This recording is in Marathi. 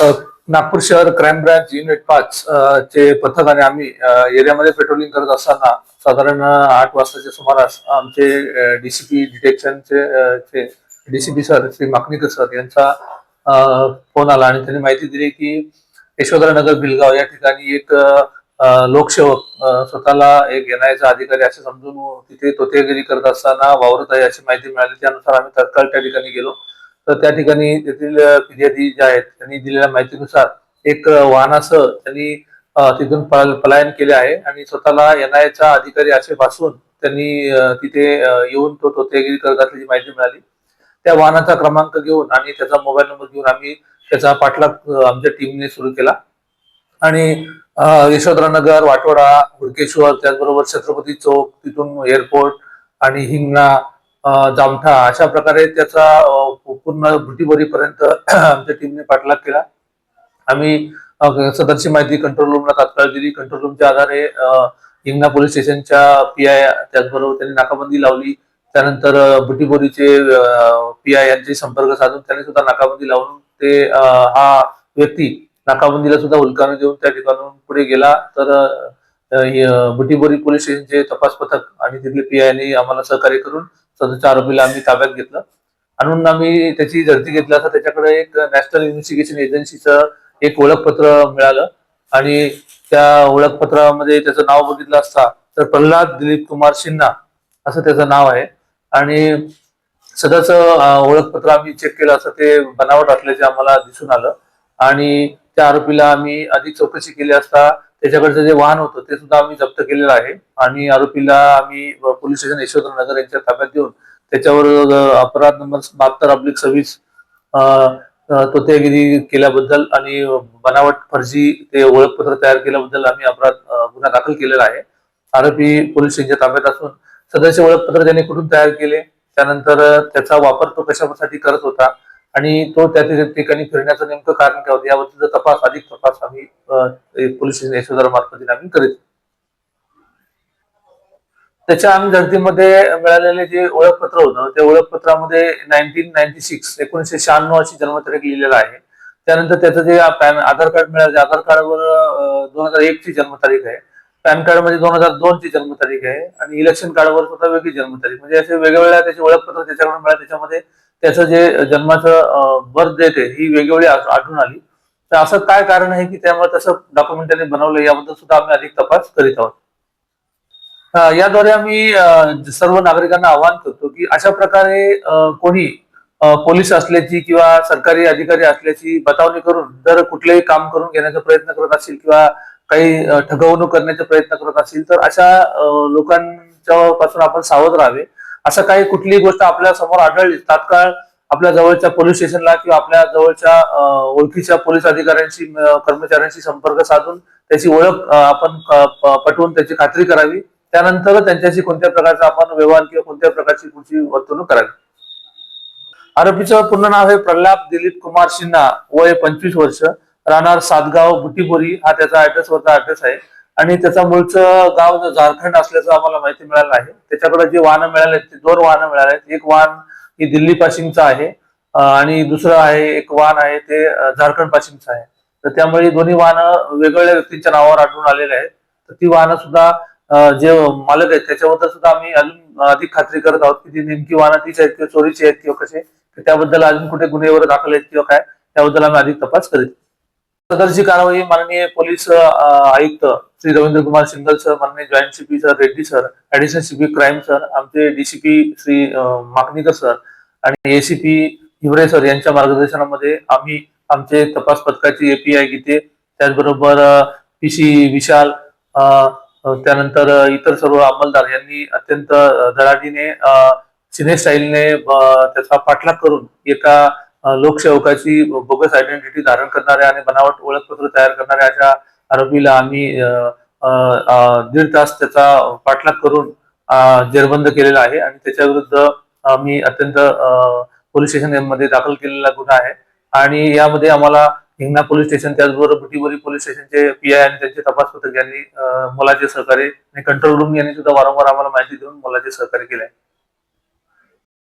अ, नागपूर शहर क्राईम ब्रांच युनिट 5 चे पथकाने आम्ही एरियामध्ये पेट्रोलिंग करत असताना साधारण 8 वाजताच्या सुमारास आमचे डीसीपी डिटेक्शनचे DCP sir Shri Maknikar sir यांचा फोन आला आणि त्यांनी माहिती दिली की यशोधरानगर भिलगाव या ठिकाणी एक लोकसेवक स्वतःला एक एनआयचा अधिकारी असे समजून तिथे तोतेगिरी करत असताना वावरत आहे अशी माहिती मिळाली. त्यानुसार आम्ही तत्काळ त्या ठिकाणी गेलो. तर त्या ठिकाणी तेथील फिर्यादी जे आहेत त्यांनी दिलेल्या माहितीनुसार एक वाहनासह त्यांनी तिथून पलायन केले आहे आणि स्वतःला एनआयचा अधिकारी असे भासवून त्यांनी तिथे येऊन तो तोतेगिरी करत असल्याची माहिती मिळाली. त्या वाहनाचा क्रमांक घेऊन आणि त्याचा मोबाईल नंबर घेऊन आम्ही त्याचा पाठलाग आमच्या टीमने सुरू केला आणि यशोधरानगर, वाटोडा, हुडकेश्वर, त्याचबरोबर छत्रपती चौक, तिथून एअरपोर्ट आणि हिंगणा, जामठा अशा प्रकारे त्याचा पूर्ण बुटीबोरीपर्यंत आमच्या टीमने पाठलाग केला. आम्ही सदरची माहिती कंट्रोल रूमला तात्काळ दिली. कंट्रोल रूमच्या आधारे हिंगणा पोलीस स्टेशनच्या पीआय त्याचबरोबर त्यांनी नाकाबंदी लावली. त्यानंतर बुटीबोरीचे पीआय यांचे संपर्क साधून त्यांनी सुद्धा नाकाबंदी लावून ते हा व्यक्ती नाकाबंदीला सुद्धा हुलकावणी देऊन त्या ठिकाणून पुढे गेला. तर बुटीबोरी पोलीस स्टेशनचे तपास पथक आणि तिथले पीआयने आम्हाला सहकार्य करून सदरच्या आरोपीला आम्ही ताब्यात घेतलं. आणून आम्ही त्याची झडती घेतली असता त्याच्याकडे एक नॅशनल इन्व्हेस्टिगेशन एजन्सीचं एक ओळखपत्र मिळालं आणि त्या ओळखपत्रामध्ये त्याचं नाव बघितलं असता तर प्रल्हाद दिलीप कुमार सिन्हा असं त्याचं नाव आहे आणि सदरचं ओळखपत्र आम्ही चेक केलं असं ते बनावट असल्याचे आम्हाला दिसून आलं आणि त्या आरोपीला आम्ही अधिक चौकशी केली असता त्याच्याकडचं जे वाहन होतं ते सुद्धा आम्ही जप्त केलेलं आहे आणि आरोपीला आम्ही पोलीस स्टेशन यशोधरनगर यांच्या ताब्यात देऊन त्याच्यावर अपराध नंबर 72/26 तोतेगिरी केल्याबद्दल आणि बनावट फर्जी ते ओळखपत्र तयार केल्याबद्दल आम्ही अपराध गुन्हा दाखल केलेला आहे. आरोपी पोलीस स्टेशनच्या ताब्यात असून सदरचे ओळखपत्र त्यांनी कुठून तयार केले, त्यानंतर त्याचा वापर तो कशासाठी करत होता आणि तो त्या ठिकाणी फिरण्याचं नेमकं कारण काय होतं याबद्दलचा अधिक तपास आम्ही पोलीस स्टेशन यशोधरा मार्फत आम्ही करीत. त्याच्या आम्ही झडतीमध्ये मिळालेले जे ओळखपत्र होतं त्या ओळखपत्रामध्ये 1996 अशी जन्मतारीख लिहिलेला आहे. त्यानंतर त्याचं जे आधार कार्ड मिळालं आधार कार्डवर 2001 ची जन्मतारीख आहे. पॅन कार्ड मध्ये 2002 ची जन्मतारीख आहे आणि इलेक्शन कार्डवर सुद्धा वेगळी जन्मतारीख म्हणजे असे वेगवेगळ्या त्याचे ओळखपत्र त्याच्याकडून मिळाले. त्याच्यामध्ये त्याचं जे जन्माचं बर्थ डेट आहे ही वेगवेगळी आढळून आली. तर असं काय कारण आहे की त्यामुळे तसं डॉक्युमेंट त्यांनी बनवलं याबद्दल सुद्धा आम्ही अधिक तपास करीत आहोत. याद्वारे आम्ही सर्व नागरिकांना आवाहन करतो की अशा प्रकारे कोणी पोलीस असल्याची किंवा सरकारी अधिकारी असल्याची बतावणी करून जर कुठलेही काम करून घेण्याचा प्रयत्न करत असेल किंवा काही ठगवणूक करण्याचा प्रयत्न करत असेल तर अशा लोकांच्या पासून आपण सावध राहावे. असं काही कुठलीही गोष्ट आपल्या समोर आढळली तात्काळ आपल्या जवळच्या पोलीस स्टेशनला किंवा आपल्या जवळच्या ओळखीच्या पोलीस अधिकाऱ्यांशी कर्मचाऱ्यांशी संपर्क साधून त्याची ओळख आपण पटवून त्याची खात्री करावी. त्यानंतर त्यांच्याशी कोणत्या प्रकारचा आपण व्यवहार किंवा कोणत्या प्रकारची पुढची वर्तणूक करावी. आरोपीचं पूर्ण नाव आहे प्रल्हाद दिलीप कुमार सिन्हा, वय 25 वर्ष, राहणार सातगाव बुटीबोरी हा त्याचा ऍड्रेसवरचा ऍड्रेस आहे आणि त्याचा मूळचं गाव झारखंड असल्याचं आम्हाला माहिती मिळालं आहे. त्याच्याकडे जे वाहनं मिळाले ते 2 वाहनं मिळाले. एक वाहन ही दिल्ली पासिंगचं आहे आणि दुसरं आहे एक वाहन आहे ते झारखंड पासिंगचं आहे. तर त्यामुळे दोन्ही वाहनं वेगवेगळ्या व्यक्तींच्या नावावर आढळून आलेले आहेत. तर ती वाहनं सुद्धा जे मालक आहेत त्याच्याबद्दल सुद्धा आम्ही अजून अधिक खात्री करत आहोत की ती नेमकी वाहनं तीच आहेत किंवा चोरीची आहेत किंवा कसे त्याबद्दल अजून कुठे गुन्हे वगैरे दाखल आहेत किंवा काय त्याबद्दल आम्ही अधिक तपास करीत. सदरची कारवाई माननीय पोलीस आयुक्त श्री रवींद्र कुमार सिंगल सर, माननीय joint CP sir Reddy sir, additional CP crime sir, आमचे डीसीपी श्री माकणीकर सर आणि एसीपी हिवरे सर यांच्या मार्गदर्शनामध्ये आम्ही आमचे तपास पथकाची एपीआय गीते त्याचबरोबर पीसी विशाल त्यानंतर इतर सर्व अंमलदार यांनी अत्यंत धडाडीने सिने स्टाईलने त्याचा पाठलाग करून एका लोकसेवकाची बोगस आयडेंटिटी धारण करणाऱ्या आणि बनावट ओळखपत्र तयार करणाऱ्या अशा आरोपीला आम्ही 1.5 तास त्याचा पाठलाग करून जेरबंद केलेला आहे आणि त्याच्या विरुद्ध आम्ही अत्यंत पोलीस स्टेशन मध्ये दाखल केलेला गुन्हा आहे आणि यामध्ये आम्हाला हिंगणा पोलीस स्टेशन त्याचबरोबर बुटीबोरी पोलीस स्टेशनचे पीआय आणि त्यांचे तपास पथक यांनी मोलाचे सहकार्य आणि कंट्रोल रूम यांनी सुद्धा वारंवार आम्हाला माहिती देऊन मोलाचे सहकार्य केले आहे.